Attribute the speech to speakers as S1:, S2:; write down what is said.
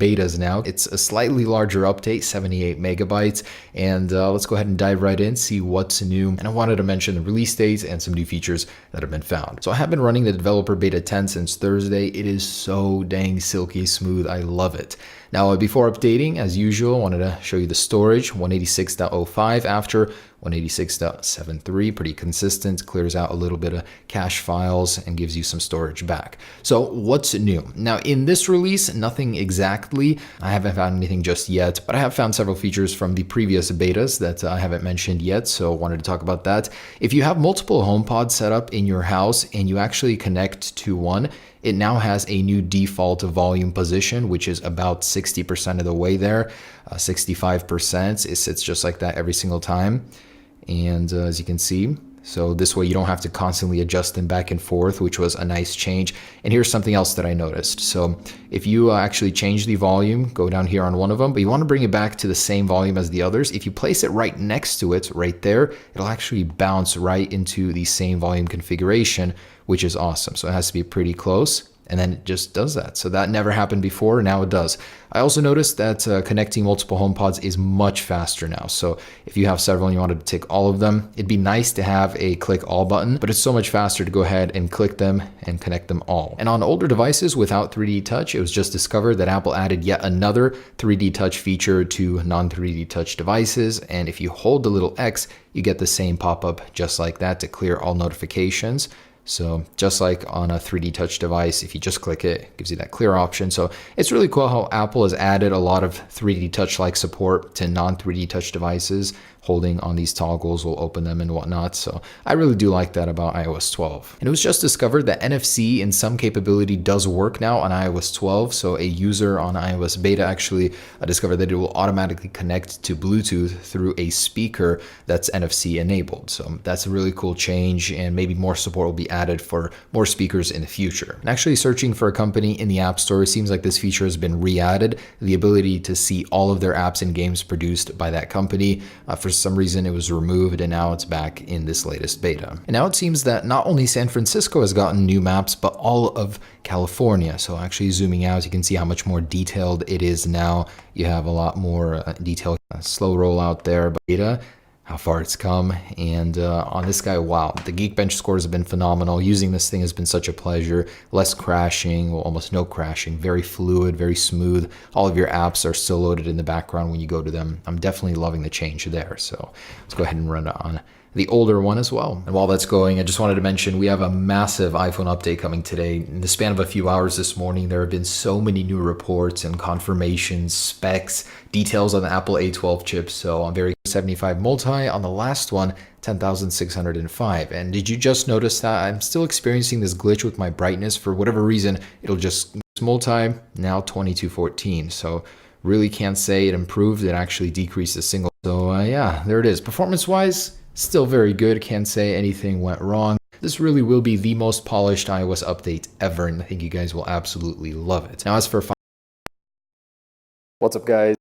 S1: betas now. It's a slightly larger update, 78 megabytes, and let's go ahead and dive right in, see what's new. And I wanted to mention the release dates and some new features that have been found. So I have been running the developer beta 10 since Thursday. It is so dang silky smooth. I love it. Now, before updating, as usual, I wanted to show you the storage, 186.05 after 186.73, pretty consistent, clears out a little bit of cache files and gives you some storage back. So what's new? Now, in this release, nothing exactly. I haven't found anything just yet, but I have found several features from the previous betas that I haven't mentioned yet, so I wanted to talk about that. If you have multiple HomePods set up in your house and you actually connect to one, it now has a new default volume position, which is about 60% of the way there, 65%. It sits just like that every single time. And as you can see, so this way you don't have to constantly adjust them back and forth, which was a nice change. And here's something else that I noticed. So if you actually change the volume, go down here on one of them, but you want to bring it back to the same volume as the others, if you place it right next to it, right there, it'll actually bounce right into the same volume configuration, which is awesome. So it has to be pretty close. And then it just does that. So that never happened before, now it does. I also noticed that connecting multiple HomePods is much faster now. So if you have several and you wanted to tick all of them, it'd be nice to have a click all button, but it's so much faster to go ahead and click them and connect them all. And on older devices without 3D Touch, it was just discovered that Apple added yet another 3D Touch feature to non-3D Touch devices. And if you hold the little X, you get the same pop-up just like that to clear all notifications. So just like on a 3D Touch device, if you just click it, it gives you that clear option. So it's really cool how Apple has added a lot of 3D Touch-like support to non-3D Touch devices. Holding on these toggles will open them and whatnot. So I really do like that about iOS 12. And it was just discovered that NFC in some capability does work now on iOS 12. So a user on iOS beta actually discovered that it will automatically connect to Bluetooth through a speaker that's NFC enabled. So that's a really cool change, and maybe more support will be added for more speakers in the future. And actually searching for a company in the App Store, it seems like this feature has been re-added, the ability to see all of their apps and games produced by that company. For some reason it was removed, and now it's back in this latest beta. And now it seems that not only San Francisco has gotten new maps, but all of California. So actually zooming out, you can see how much more detailed it is now. You have a lot more detail, slow rollout there, but beta, how far it's come. And on this guy, wow, the Geekbench scores have been phenomenal. Using this thing has been such a pleasure. Less crashing, well, almost no crashing, very fluid, very smooth. All of your apps are still loaded in the background when you go to them. I'm definitely loving the change there. So let's go ahead and run it on the older one as well. And while that's going, I just wanted to mention we have a massive iPhone update coming today. In the span of a few hours this morning, there have been so many new reports and confirmations, specs, details on the Apple A12 chip. So on very 75 multi, on the last one, 10,605. And did you just notice that I'm still experiencing this glitch with my brightness? For whatever reason, it'll just multi, now 2214. So really can't say it improved. It actually decreased a single. So yeah, there it is. Performance-wise, still very good. Can't say anything went wrong. This really will be the most polished iOS update ever, and I think you guys will absolutely love it. Now, as for what's up, guys?